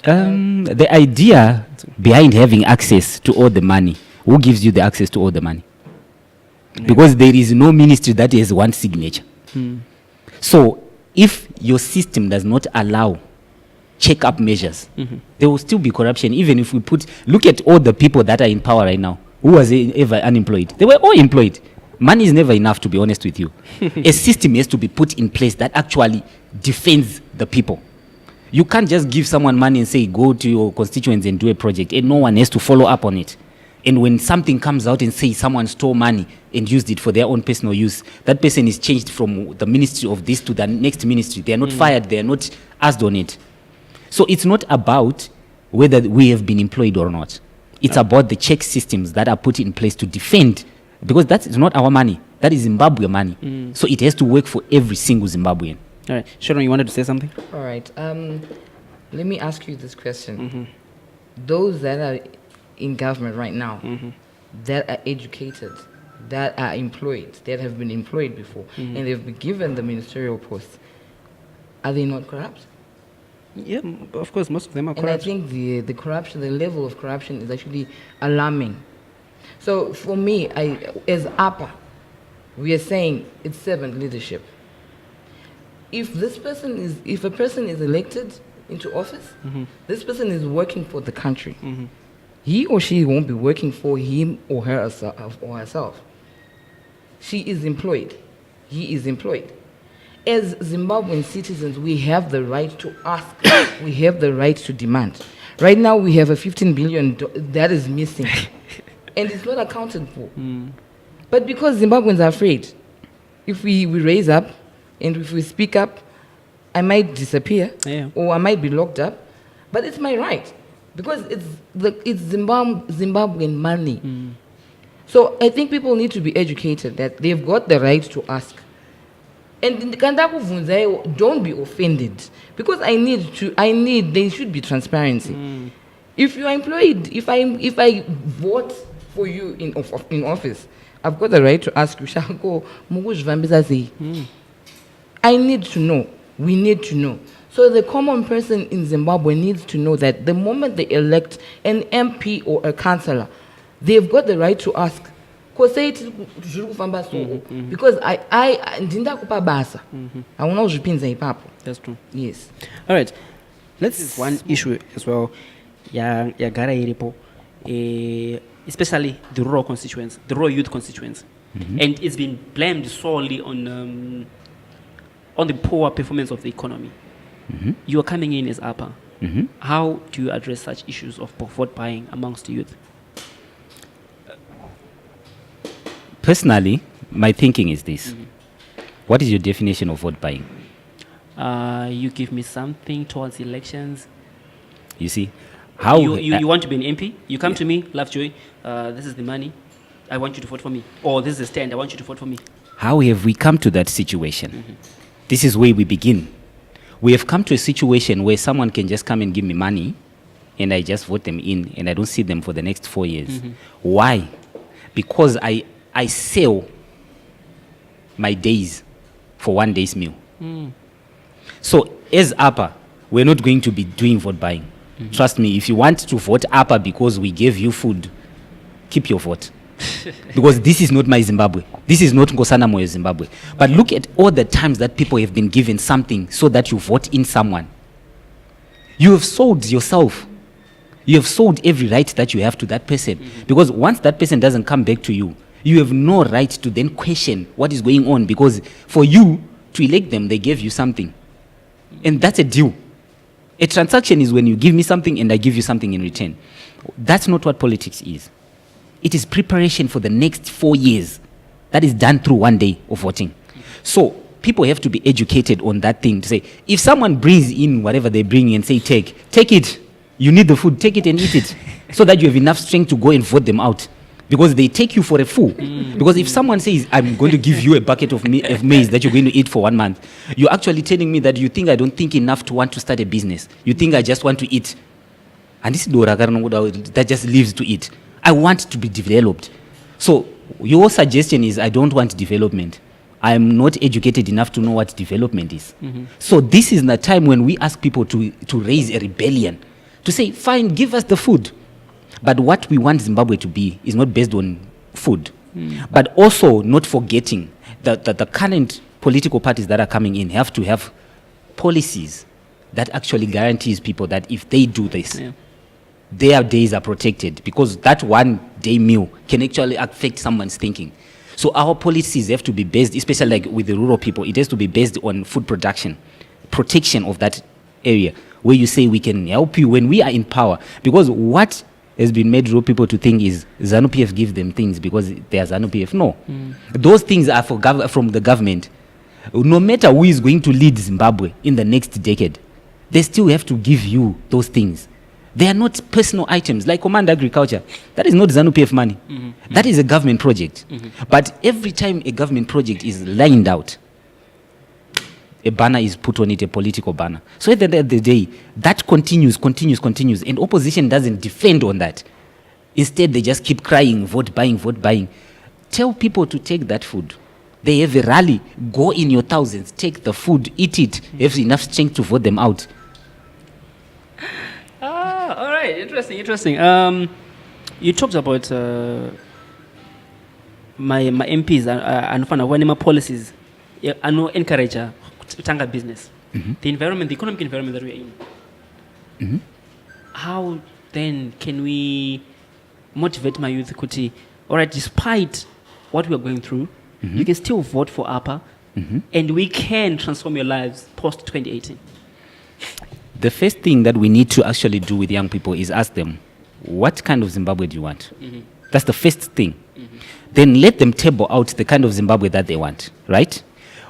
The idea behind having access to all the money, who gives you the access to all the money? Because there is no ministry that has one signature. So if your system does not allow check-up measures, there will still be corruption. Even if we look at all the people that are in power right now, who was ever unemployed? They were all employed. Money is never enough, to be honest with you. A system has to be put in place that actually defends the people. You can't just give someone money and say, go to your constituents and do a project, and no one has to follow up on it. And when something comes out and say someone stole money and used it for their own personal use, that person is changed from the ministry of this to the next ministry. They are not fired. They are not asked on it. So it's not about whether we have been employed or not. It's about the check systems that are put in place to defend, because that is not our money. That is Zimbabwe money. So it has to work for every single Zimbabwean. All right. Sharon, you wanted to say something? All right. Let me ask you this question. Those that are in government right now, that are educated, that are employed, that have been employed before, and they've been given the ministerial posts, are they not corrupt? Yeah, of course, most of them are And corrupt. I think the corruption, the level of corruption is actually alarming. So for me, as Appa, we are saying it's servant leadership. If a person is elected into office, this person is working for the country. He or she won't be working for him or herself. She is employed. He is employed. as Zimbabwean citizens, we have the right to ask, we have the right to demand. Right now, we have a 15 billion that is missing, and it's not accounted for. But because Zimbabweans are afraid, if we raise up and if we speak up, I might disappear or I might be locked up. But it's my right because it's Zimbabwean money. So I think people need to be educated that they've got the right to ask. And don't be offended because there should be transparency. If you are employed, if I vote for you in office, I've got the right to ask you, I need to know. We need to know. So the common person in Zimbabwe needs to know that the moment they elect an MP or a councillor, they've got the right to ask. Because I didn't basa. I will not repeat the. That's true. Yes. All right. This is one issue as well. Especially the rural constituents, the rural youth constituents. And it's been blamed solely on the poor performance of the economy. You are coming in as Appa. How do you address such issues of vote buying amongst the youth? Personally, my thinking is this. What is your definition of vote buying? You give me something towards elections. You see, how you want to be an MP? You come to me, Lovejoy. This is the money. I want you to vote for me. Or this is the stand. I want you to vote for me. How have we come to that situation? This is where we begin. We have come to a situation where someone can just come and give me money, and I just vote them in, and I don't see them for the next 4 years. Why? Because I sell my days for 1 day's meal. So as Appa, we're not going to be doing vote buying. Trust me, if you want to vote Appa because we gave you food, keep your vote. Because this is not my Zimbabwe. This is not Nkosana Moyo Zimbabwe. But look at all the times that people have been given something so that you vote in someone. You have sold yourself. You have sold every right that you have to that person. Because once that person doesn't come back to you, you have no right to then question what is going on. Because for you to elect them, they gave you something. And that's a deal. A transaction is when you give me something and I give you something in return. That's not what politics is. It is preparation for the next 4 years. That is done through 1 day of voting. So people have to be educated on that thing to say, if someone brings in whatever they bring and say, take it. You need the food, take it and eat it. So that you have enough strength to go and vote them out. Because they take you for a fool. Because if someone says, I'm going to give you a bucket of maize that you're going to eat for 1 month, you're actually telling me that you think I don't think enough to want to start a business. You think I just want to eat. And this is that just lives to eat. I want to be developed. So your suggestion is I don't want development. I am not educated enough to know what development is. So this is the time when we ask people to raise a rebellion. To say, fine, give us the food. But what we want Zimbabwe to be is not based on food. But also not forgetting that the current political parties that are coming in have to have policies that actually guarantees people that if they do this, their days are protected. Because that 1 day meal can actually affect someone's thinking. So our policies have to be based, especially like with the rural people, it has to be based on food production, protection of that area, where you say we can help you when we are in power. Because what has been made rural people to think is Zanu-PF give them things because they are Zanu-PF. No. Those things are from the government. No matter who is going to lead Zimbabwe in the next decade, they still have to give you those things. They are not personal items like Command Agriculture. That is not Zanu-PF money. That is a government project. But every time a government project is lined out, a banner is put on it, a political banner. So at the end of the day, that continues, and opposition doesn't defend on that. Instead, they just keep crying, vote buying. Tell people to take that food. They have a rally, go in your thousands, take the food, eat it, have enough strength to vote them out. All right, interesting. You talked about my MPs and my policies. I know encourage Tanga business. The economic environment that we are in. How then can we motivate my youth? Kuti, all right, despite what we are going through, you can still vote for Appa and we can transform your lives post 2018? The first thing that we need to actually do with young people is ask them, what kind of Zimbabwe do you want? That's the first thing. Then let them table out the kind of Zimbabwe that they want, right?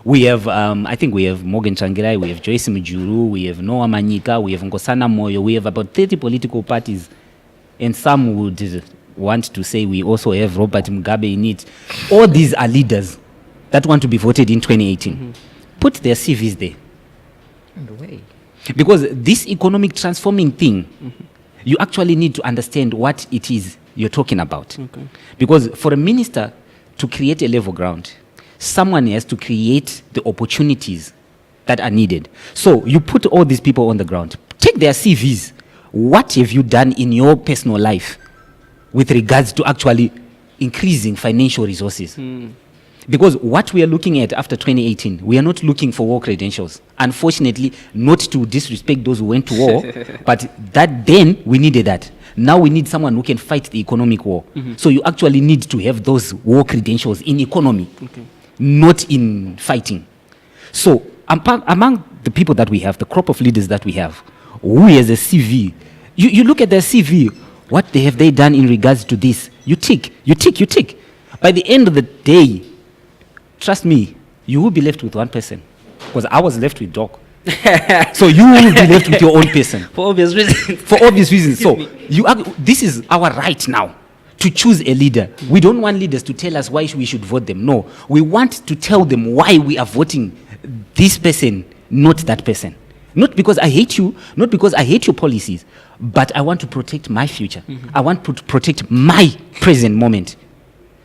We have, I think we have Morgan Changirai, we have Joyce Mujuru, we have Noah Manyika, we have Nkosana Moyo, we have about 30 political parties, and some would want to say we also have Robert Mugabe in it. All these are leaders that want to be voted in 2018. Put their CVs there. In the way. Because this economic transforming thing, you actually need to understand what it is you're talking about. Because for a minister to create a level ground, someone has to create the opportunities that are needed. So you put all these people on the ground. Take their CVs. What have you done in your personal life with regards to actually increasing financial resources? Because what we are looking at after 2018, we are not looking for war credentials. Unfortunately, not to disrespect those who went to war, but that then we needed that. Now we need someone who can fight the economic war. So you actually need to have those war credentials in economy, not in fighting. So among the people that we have, the crop of leaders that we have, who has a CV, you look at their CV, what have they done in regards to this? You tick. By the end of the day, trust me, you will be left with one person. Because I was left with Doc. So you will be left with your own person. For obvious reasons. For obvious reasons. So this is our right now to choose a leader. We don't want leaders to tell us why we should vote them. No. We want to tell them why we are voting this person, not that person. Not because I hate you, not because I hate your policies, but I want to protect my future. I want to protect my present moment.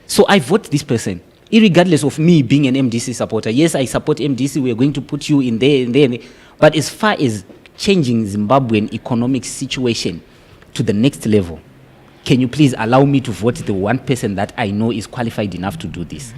So I vote this person, irregardless of me being an MDC supporter. Yes, I support MDC. We are going to put you in there and there. But as far as changing Zimbabwean economic situation to the next level, can you please allow me to vote the one person that I know is qualified enough to do this?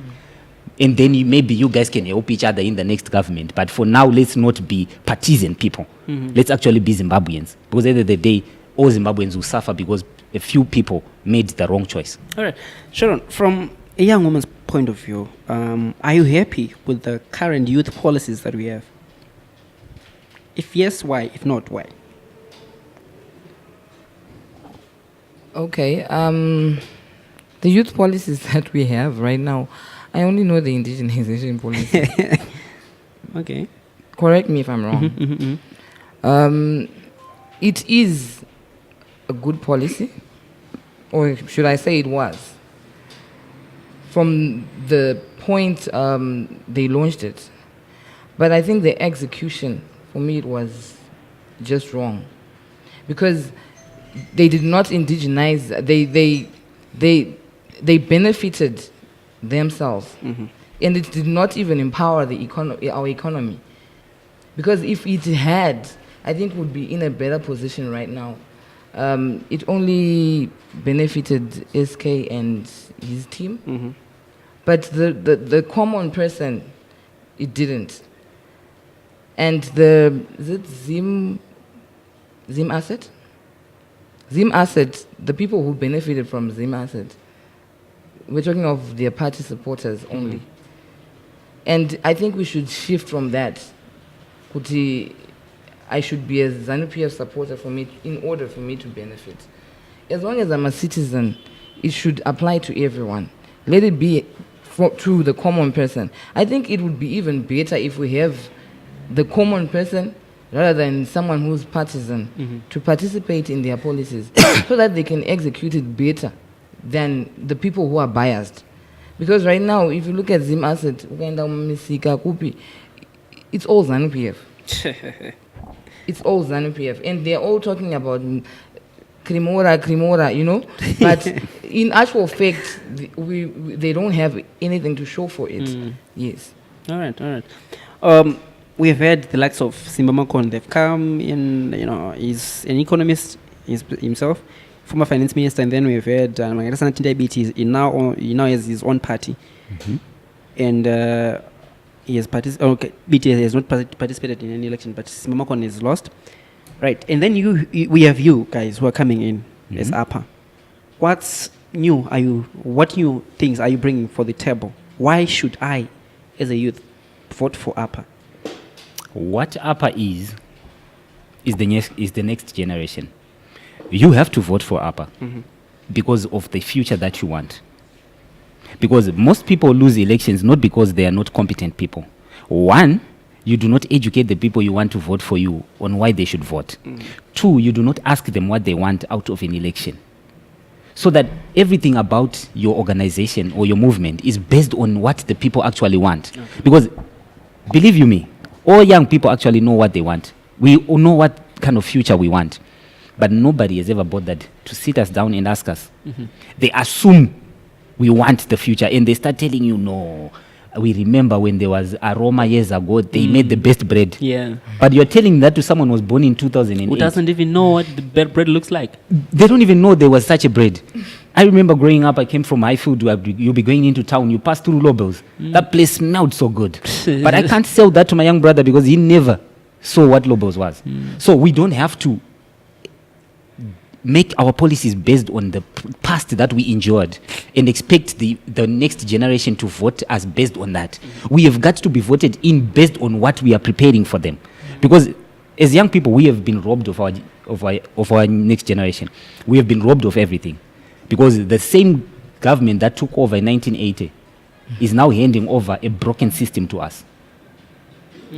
And then maybe you guys can help each other in the next government. But for now, let's not be partisan people. Let's actually be Zimbabweans. Because at the end of the day, all Zimbabweans will suffer because a few people made the wrong choice. All right. Sharon, from a young woman's point of view, are you happy with the current youth policies that we have? If yes, why? If not, why? Okay. The youth policies that we have right now, I only know the indigenization policy. Okay. Correct me if I'm wrong. It is a good policy, or should I say it was, from the point they launched it. But I think the execution, for me, it was just wrong. Because they did not indigenize, they benefited themselves. And it did not even empower our economy. Because if it had, I think would be in a better position right now. It only benefited SK and his team. But the common person, it didn't. And is it Zim Asset? Zim Asset, the people who benefited from Zim Asset, we're talking of their party supporters only. And I think we should shift from that. I should be a Zanu-PF supporter in order for me to benefit. As long as I'm a citizen, it should apply to everyone. Let it be to the common person. I think it would be even better if we have the common person rather than someone who's partisan to participate in their policies so that they can execute it better than the people who are biased. Because right now, if you look at Zim Asset, it's all Zanu-PF. It's all Zanu-PF. And they're all talking about Cremora, you know. But in actual fact, they don't have anything to show for it. Yes. All right. We have had the likes of Simba Makon. They've come in, he's an economist himself, former finance minister, and then we've had Mangasana Tindai he now has his own party. And he has BT has not participated in any election, but Simba Makon is lost. Right. And then we have you guys who are coming in as Appa. What's new? What new things are you bringing for the table? Why should I, as a youth, vote for Appa? What Appa is the next generation. You have to vote for Appa because of the future that you want. Because most people lose elections not because they are not competent people. One, you do not educate the people you want to vote for you on why they should vote. Two, you do not ask them what they want out of an election. So that everything about your organization or your movement is based on what the people actually want. Because, believe you me, all young people actually know what they want. We all know what kind of future we want. But nobody has ever bothered to sit us down and ask us. They assume we want the future and they start telling you, no, we remember when there was Aroma years ago, they made the best bread. Yeah. But you're telling that to someone who was born in 2008. Who doesn't even know what the bread looks like. They don't even know there was such a bread. I remember growing up, I came from Highfield, you'll be going into town, you pass through Lobels. That place smelled so good. But I can't sell that to my young brother because he never saw what Lobels was. So we don't have to make our policies based on the past that we enjoyed and expect the next generation to vote as based on that. We have got to be voted in based on what we are preparing for them. Because as young people, we have been robbed of our next generation. We have been robbed of everything. Because the same government that took over in 1980 is now handing over a broken system to us.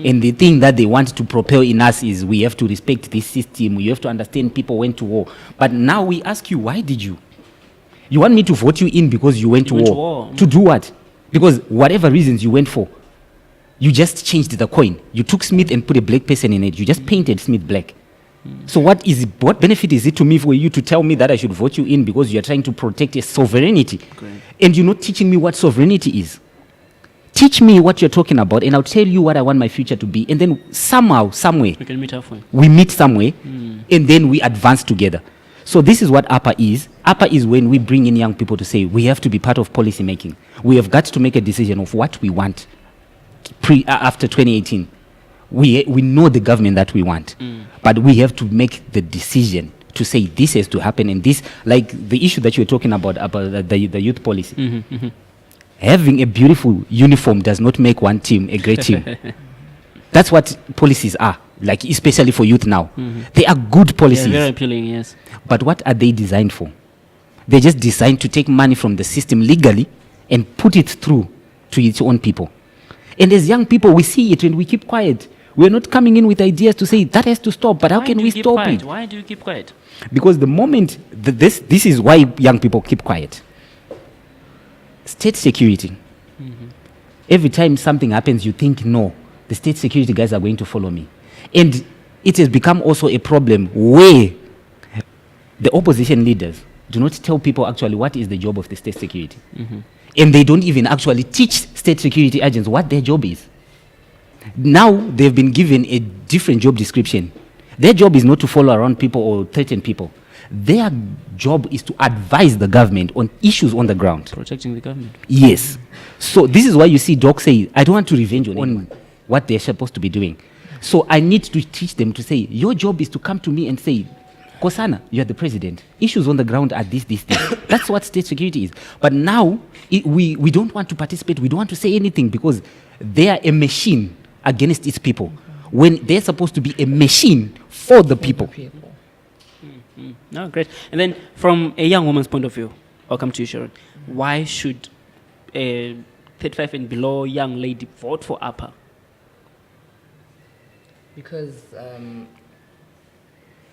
And the thing that they want to propel in us is we have to respect this system. You have to understand people went to war. But now we ask you, why did you? You want me to vote you in because you went to war. To do what? Because whatever reasons you went for, you just changed the coin. You took Smith and put a black person in it. You just painted Smith black. So what benefit is it to me for you to tell me that I should vote you in because you are trying to protect a sovereignty? Great. And you're not teaching me what sovereignty is. Teach me what you're talking about, and I'll tell you what I want my future to be. And then somehow, someway, We can meet halfway. we meet somewhere, and then we advance together. So this is what Appa is. Appa is when we bring in young people to say, we have to be part of policy making. We have got to make a decision of what we want after 2018. We know the government that we want, but we have to make the decision to say this has to happen, and this, like the issue that you were talking about the youth policy. Having a beautiful uniform does not make one team a great team. That's what policies are, like especially for youth now. They are good policies. Yeah, very appealing, yes. But what are they designed for? They just designed to take money from the system legally and put it through to its own people. And as young people, we see it and we keep quiet. We're not coming in with ideas to say that has to stop, but how can we stop it? Why do you keep quiet? Because the moment, this is why young people keep quiet. State security. Every time something happens, you think, no, the state security guys are going to follow me. And it has become also a problem where the opposition leaders do not tell people actually what is the job of the state security. And they don't even actually teach state security agents what their job is. Now they've been given a different job description. Their job is not to follow around people or threaten people. Their job is to advise the government on issues on the ground. Protecting the government. Yes. So this is why you see Doc say, I don't want to revenge on what they're supposed to be doing. So I need to teach them to say, your job is to come to me and say, Kosana, you're the president. Issues on the ground are this. That's what state security is. But now, we don't want to participate. We don't want to say anything because they are a machine against its people when they're supposed to be a machine for the people. No, great. And then from a young woman's point of view, I'll come to you, Sharon. Why should a 35 and below young lady vote for Appa? Because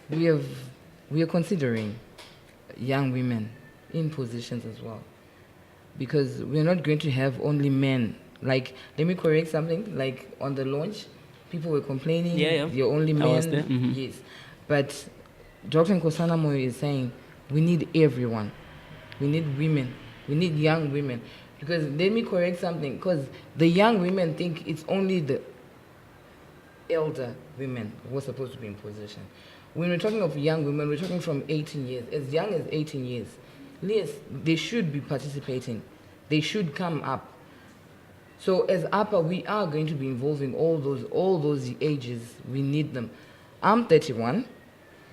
we are considering young women in positions as well. Because we're not going to have only men. Like, let me correct something. Like on the launch, people were complaining. Yeah. You're only men. I was there. Yes, but Dr. Nkosana Moyo is saying we need everyone. We need women. We need young women. Because let me correct something. Because the young women think it's only the elder women who are supposed to be in position. When we're talking of young women, we're talking from 18 years. As young as 18 years. Yes, they should be participating. They should come up. So as Appa, we are going to be involving all those ages. We need them. I'm 31,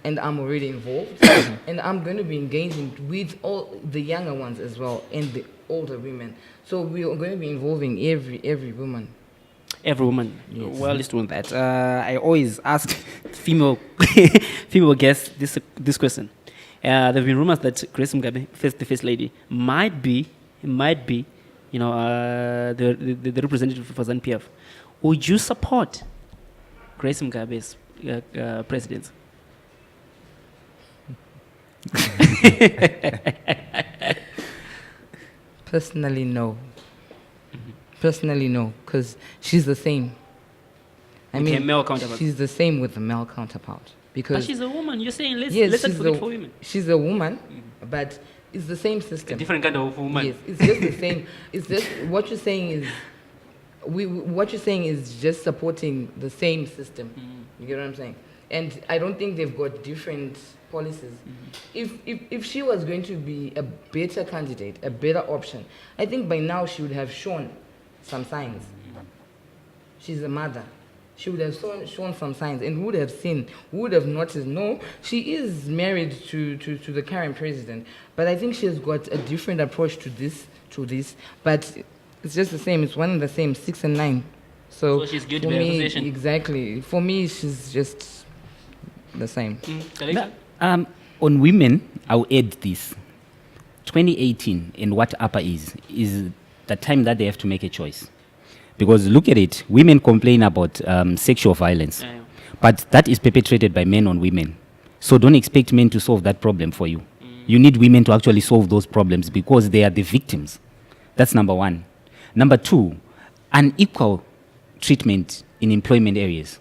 and I'm already involved, and I'm going to be engaging with all the younger ones as well, and the older women. So we are going to be involving every woman. Every woman. Yes. Well, let's do that. I always ask female female guests this question. There have been rumors that Grace Mugabe, the first lady, might be, you know, the representative for Zanu-PF. Would you support Grace Mugabe's presidency? Personally, no. Personally, no, because she's the same. Okay, male counterpart. she's the same with the male counterpart. Because But she's a woman. You're saying let's yes, advocate for women. she's a woman, but it's the same system. A different kind of woman. Yes, it's just the same. It's just what you're saying is, what you're saying is just supporting the same system. You get what I'm saying? And I don't think they've got different policies. If she was going to be a better candidate, a better option, I think by now she would have shown some signs. She's a mother. She would have shown some signs and would have seen, would have noticed, no, she is married to the current president, but I think she has got a different approach to this, but it's just the same, it's one and the same, 6 and 9. So she's good to for be in a me, position. exactly. For me, she's just the same. Kalisa? On women, I'll add this. 2018 and what Appa is the time that they have to make a choice. Because look at it, women complain about sexual violence, Yeah. but that is perpetrated by men on women. So don't expect men to solve that problem for you. You need women to actually solve those problems because they are the victims. That's number one. Number two, unequal treatment in employment areas.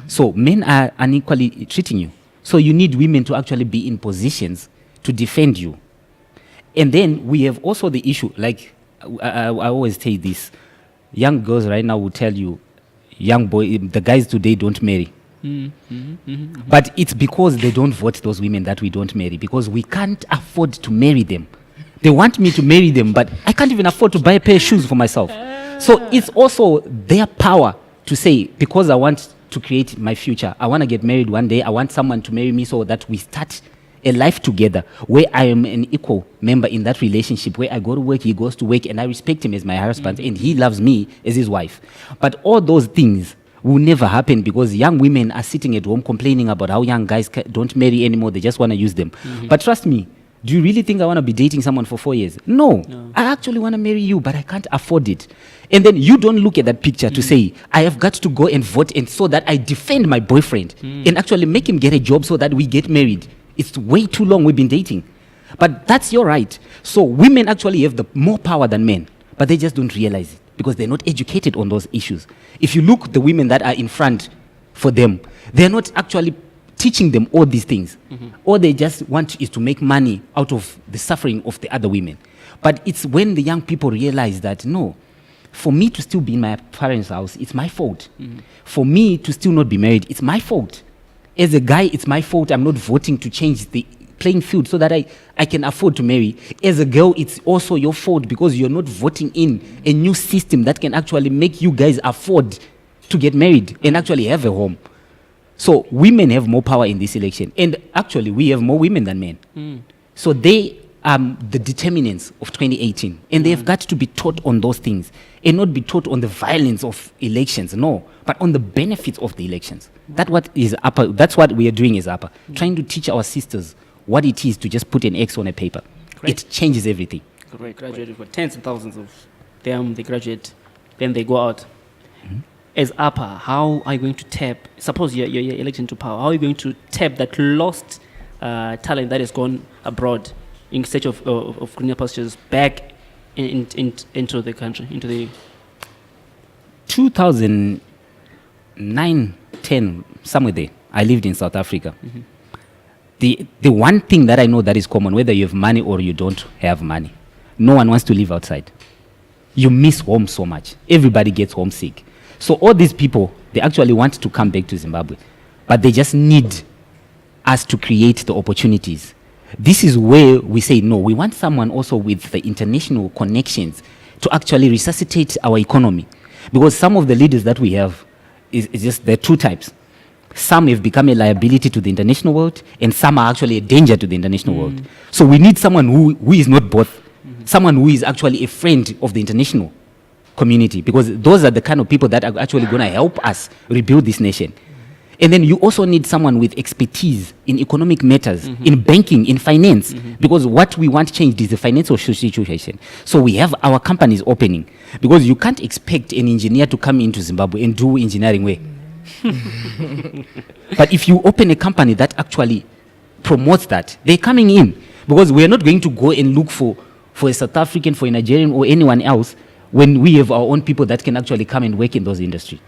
So men are unequally treating you. So you need women to actually be in positions to defend you. And then we have also the issue, like I always say this, young girls right now will tell you, young boy, the guys today don't marry. But it's because they don't vote those women that we don't marry, because we can't afford to marry them. They want me to marry them, but I can't even afford to buy a pair of shoes for myself. So it's also their power to say, because I want to create my future, I want to get married one day, I want someone to marry me so that we start a life together where I am an equal member in that relationship, where I go to work, he goes to work, and I respect him as my husband, and he loves me as his wife. But all those things will never happen because young women are sitting at home complaining about how young guys don't marry anymore, they just want to use them. But trust me, do you really think I want to be dating someone for 4 years? No. I actually want to marry you, but I can't afford it. And then you don't look at that picture to say, I have got to go and vote and so that I defend my boyfriend and actually make him get a job so that we get married. It's way too long we've been dating. But that's your right. So women actually have the more power than men, but they just don't realize it because they're not educated on those issues. If you look at the women that are in front for them, they're not actually teaching them all these things. All they just want is to make money out of the suffering of the other women. But it's when the young people realize that, no, for me to still be in my parents' house, it's my fault. For me to still not be married, it's my fault. As a guy, it's my fault I'm not voting to change the playing field so that I can afford to marry. As a girl, it's also your fault because you're not voting in a new system that can actually make you guys afford to get married and actually have a home. So women have more power in this election. And actually, we have more women than men. So they are the determinants of 2018. And they have got to be taught on those things and not be taught on the violence of elections, no, but on the benefits of the elections. That's what we are doing as Appa, trying to teach our sisters what it is to just put an X on a paper. Great. It changes everything. Correct. Graduated for tens of thousands of them. They graduate, then they go out. As Appa, how are you going to tap? Suppose you're elected into power. How are you going to tap that lost talent that has gone abroad in search of greener pastures back into the country, into the 2009, 10, somewhere there, I lived in South Africa. The one thing that I know that is common, whether you have money or you don't have money, no one wants to live outside. You miss home so much. Everybody gets homesick. So all these people, they actually want to come back to Zimbabwe, but they just need us to create the opportunities. This is where we say, no, we want someone also with the international connections to actually resuscitate our economy. Because some of the leaders that we have, is just, there are two types. Some have become a liability to the international world, and some are actually a danger to the international world. So we need someone who is not both. Someone who is actually a friend of the international. community, because those are the kind of people that are actually going to help us rebuild this nation. And then you also need someone with expertise in economic matters, in banking, in finance, because what we want changed is the financial situation. So we have our companies opening, because you can't expect an engineer to come into Zimbabwe and do engineering work. But if you open a company that actually promotes that, they're coming in, because we're not going to go and look for a South African, for a Nigerian or anyone else when we have our own people that can actually come and work in those industries.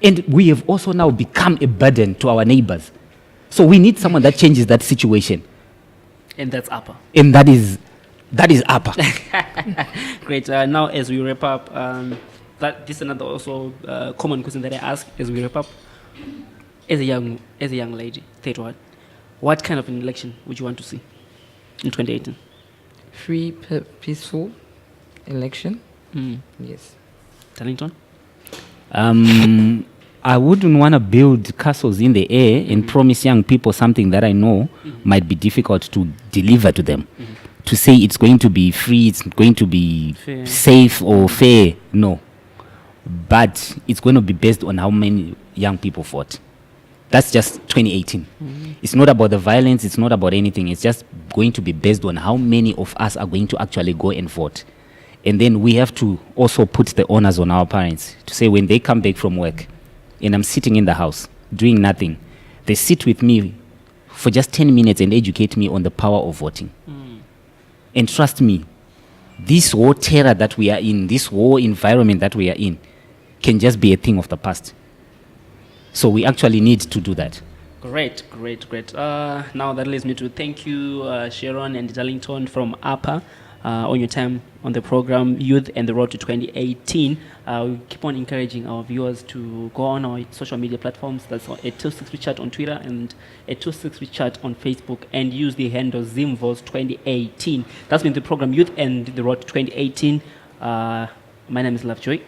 And we have also now become a burden to our neighbors. So we need someone that changes that situation. And that's Appa. And that is Appa. Great. Now, as we wrap up, this is another also common question that I ask as we wrap up. As a young lady, what kind of an election would you want to see in 2018? Free, peaceful election. Yes. Darlington? I wouldn't want to build castles in the air and promise young people something that I know might be difficult to deliver to them. To say it's going to be free, it's going to be Fair. safe or fair, no. But it's going to be based on how many young people fought. That's just 2018. It's not about the violence, it's not about anything. It's just going to be based on how many of us are going to actually go and vote. And then we have to also put the onus on our parents to say when they come back from work and I'm sitting in the house doing nothing, they sit with me for just 10 minutes and educate me on the power of voting. And trust me, this war terror that we are in, this war environment that we are in, can just be a thing of the past. So we actually need to do that. Great. Now that leads me to thank you, Sharon and Darlington from Appa, on your time on the program, Youth and the Road to 2018. We keep on encouraging our viewers to go on our social media platforms. That's at 263chat on Twitter and at 263chat on Facebook, and use the handle ZimVols2018. That's been the program Youth and the Road to 2018. My name is Lovejoy.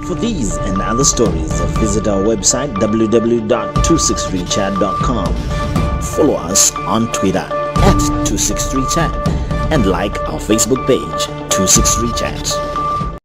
For these and other stories, visit our website www.263chat.com. Follow us on Twitter at 263chat and like our Facebook page 263chat.